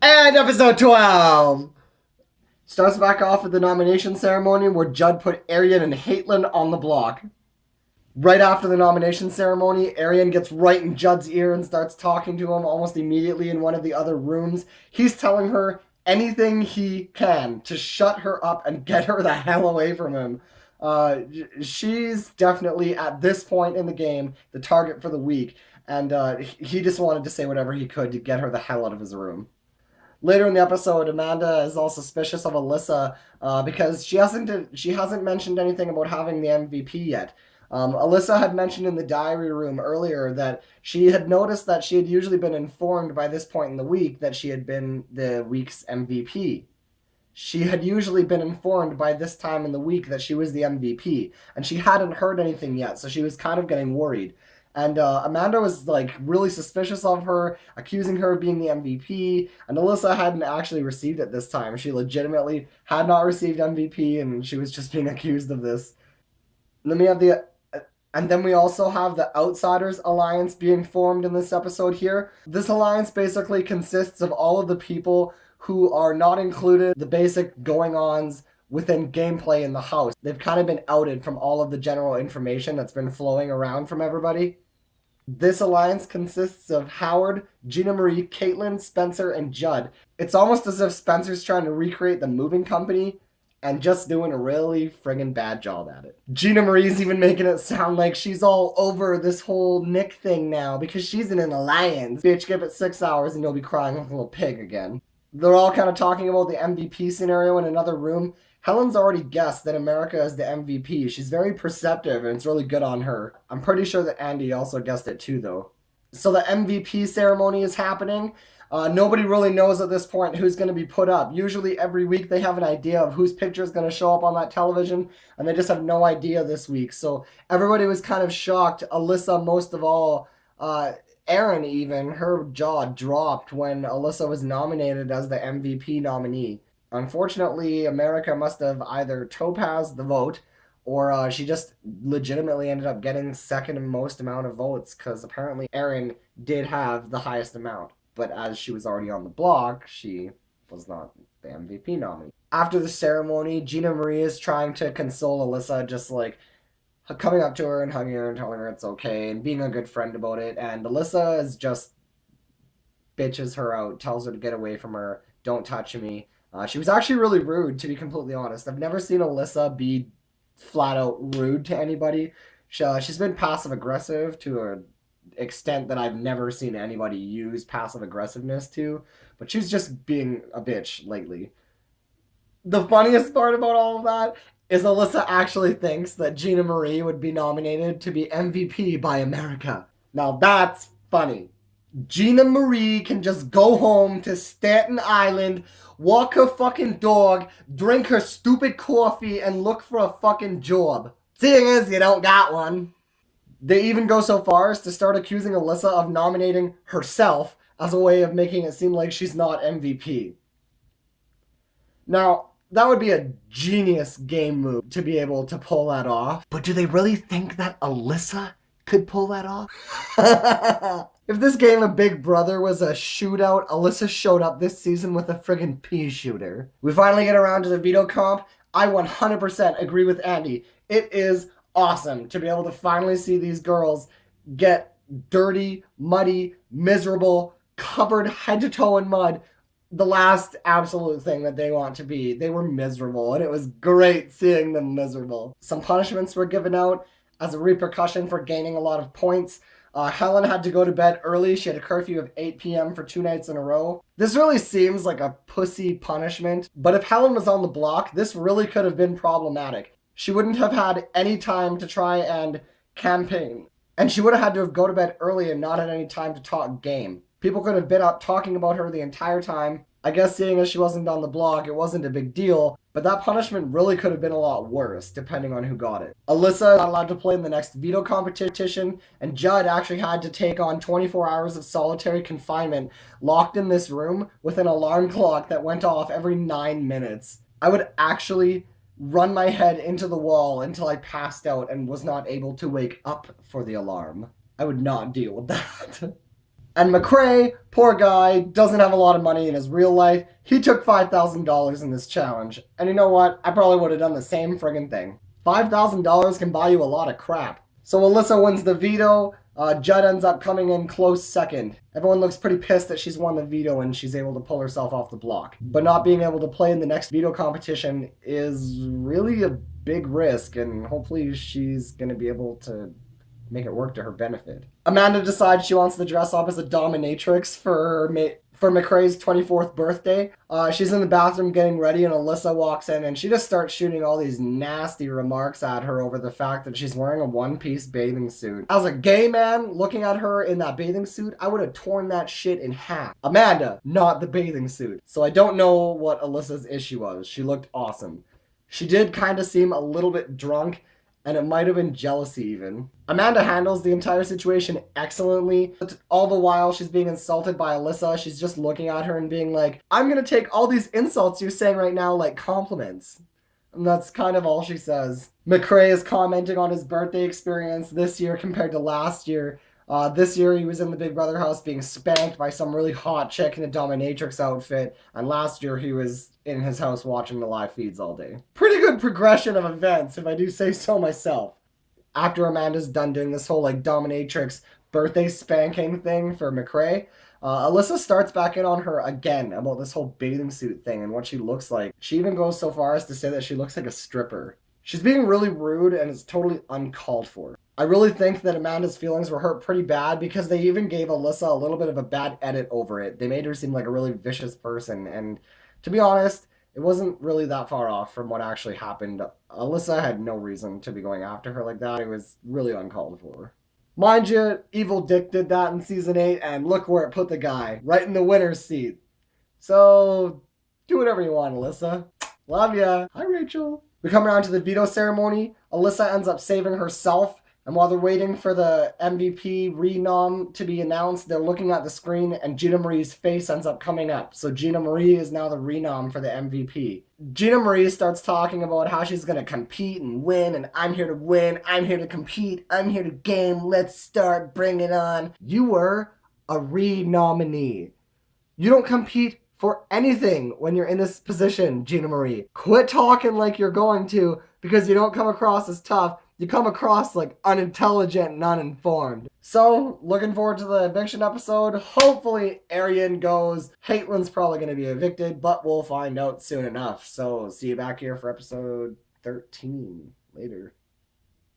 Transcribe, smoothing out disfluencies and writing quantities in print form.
And episode 12 starts back off with the nomination ceremony where Judd put Arian and Caitlin on the block. Right after the nomination ceremony, Arian gets right in Judd's ear and starts talking to him almost immediately in one of the other rooms. He's telling her anything he can to shut her up and get her the hell away from him. She's definitely, at this point in the game, the target for the week, and he just wanted to say whatever he could to get her the hell out of his room. Later in the episode, Amanda is all suspicious of Alyssa because she hasn't mentioned anything about having the MVP yet. Alyssa had mentioned in the diary room earlier that she had noticed that she had usually been informed by this point in the week that she had been the week's MVP. She had usually been informed by this time in the week that she was the MVP, and she hadn't heard anything yet, so she was kind of getting worried. And Amanda was like really suspicious of her, accusing her of being the MVP. And Alyssa hadn't actually received it this time. She legitimately had not received MVP, and she was just being accused of this. And then we have and then we also have the Outsiders Alliance being formed in this episode here. This alliance basically consists of all of the people who are not included, the basic going-ons within gameplay in the house. They've kind of been outed from all of the general information that's been flowing around from everybody. This alliance consists of Howard, Gina Marie, Caitlin, Spencer, and Judd. It's almost as if Spencer's trying to recreate the moving company and just doing a really friggin' bad job at it. Gina Marie's even making it sound like she's all over this whole Nick thing now because she's in an alliance. Bitch, give it 6 hours and you'll be crying like a little pig again. They're all kind of talking about the MVP scenario in another room. Helen's already guessed that America is the MVP. She's very perceptive and it's really good on her. I'm pretty sure that Andy also guessed it too, though. So the MVP ceremony is happening. Nobody really knows at this point who's going to be put up. Usually every week they have an idea of whose picture is going to show up on that television, and they just have no idea this week. So everybody was kind of shocked. Alyssa, most of all. Erin, even, her jaw dropped when Alyssa was nominated as the MVP nominee. Unfortunately, America must have either topazed the vote or she just legitimately ended up getting second most amount of votes because apparently Erin did have the highest amount. But as she was already on the block, she was not the MVP nominee. After the ceremony, Gina Marie is trying to console Alyssa, just like coming up to her and hugging her and telling her it's okay and being a good friend about it. And Alyssa is just bitches her out, tells her to get away from her, don't touch me. She was actually really rude, to be completely honest. I've never seen Alyssa be flat out rude to anybody. She's been passive aggressive to an extent that I've never seen anybody use passive aggressiveness to, but she's just being a bitch lately. The funniest part about all of that is Alyssa actually thinks that Gina Marie would be nominated to be MVP by America. Now that's funny. Gina Marie can just go home to Staten Island, walk her fucking dog, drink her stupid coffee, and look for a fucking job. Seeing as you don't got one. They even go so far as to start accusing Alyssa of nominating herself as a way of making it seem like she's not MVP. Now, that would be a genius game move to be able to pull that off. But do they really think that Alyssa could pull that off? If this game of Big Brother was a shootout, Alyssa showed up this season with a friggin' pea shooter. We finally get around to the veto comp. I 100% agree with Andy. It is awesome to be able to finally see these girls get dirty, muddy, miserable, covered head to toe in mud. The last absolute thing that they want to be. They were miserable, and it was great seeing them miserable. Some punishments were given out as a repercussion for gaining a lot of points. Helen had to go to bed early. She had a curfew of 8 p.m. for 2 nights in a row. This really seems like a pussy punishment, but if Helen was on the block, this really could have been problematic. She wouldn't have had any time to try and campaign, and she would have had to go to bed early and not had any time to talk game. People could have been up talking about her the entire time. I guess seeing as she wasn't on the block, it wasn't a big deal, but that punishment really could have been a lot worse, depending on who got it. Alyssa not allowed to play in the next veto competition, and Judd actually had to take on 24 hours of solitary confinement, locked in this room with an alarm clock that went off every 9 minutes. I would actually run my head into the wall until I passed out and was not able to wake up for the alarm. I would not deal with that. And McCrae, poor guy, doesn't have a lot of money in his real life. He took $5,000 in this challenge. And you know what? I probably would have done the same friggin' thing. $5,000 can buy you a lot of crap. So Alyssa wins the veto. Judd ends up coming in close second. Everyone looks pretty pissed that she's won the veto and she's able to pull herself off the block. But not being able to play in the next veto competition is really a big risk, and hopefully she's going to be able to make it work to her benefit. Amanda decides she wants to dress up as a dominatrix for McCrae's 24th birthday. She's in the bathroom getting ready, and Alyssa walks in, and she just starts shooting all these nasty remarks at her over the fact that she's wearing a one-piece bathing suit. As a gay man looking at her in that bathing suit, I would have torn that shit in half. Amanda, not the bathing suit. So I don't know what Alyssa's issue was. She looked awesome. She did kind of seem a little bit drunk, and it might have been jealousy even. Amanda handles the entire situation excellently. All the while she's being insulted by Alyssa, she's just looking at her and being like, I'm gonna take all these insults you're saying right now like compliments. And that's kind of all she says. McCrae is commenting on his birthday experience this year compared to last year. This year he was in the Big Brother house being spanked by some really hot chick in a dominatrix outfit, and last year he was in his house watching the live feeds all day. Pretty good progression of events, if I do say so myself. After Amanda's done doing this whole like dominatrix birthday spanking thing for McCrae, Alyssa starts back in on her again about this whole bathing suit thing and what she looks like. She even goes so far as to say that she looks like a stripper. She's being really rude and it's totally uncalled for. I really think that Amanda's feelings were hurt pretty bad because they even gave Alyssa a little bit of a bad edit over it. They made her seem like a really vicious person, and to be honest, it wasn't really that far off from what actually happened. Alyssa had no reason to be going after her like that. It was really uncalled for. Mind you, Evil Dick did that in season 8, and look where it put the guy, right in the winner's seat. So, do whatever you want, Alyssa. Love ya. Hi, Rachel. We come around to the veto ceremony. Alyssa ends up saving herself, and while they're waiting for the MVP renom to be announced, they're looking at the screen, and Gina Marie's face ends up coming up. So Gina Marie is now the renom for the MVP. Gina Marie starts talking about how she's going to compete and win, and I'm here to win, I'm here to compete, I'm here to game, let's start, bring it on. You were a re-nominee. You don't compete for anything when you're in this position, Gina Marie. Quit talking like you're going to, because you don't come across as tough. You come across like unintelligent and uninformed. So, looking forward to the eviction episode. Hopefully, Arian goes. Haitlin's probably going to be evicted, but we'll find out soon enough. So, see you back here for episode 13 later.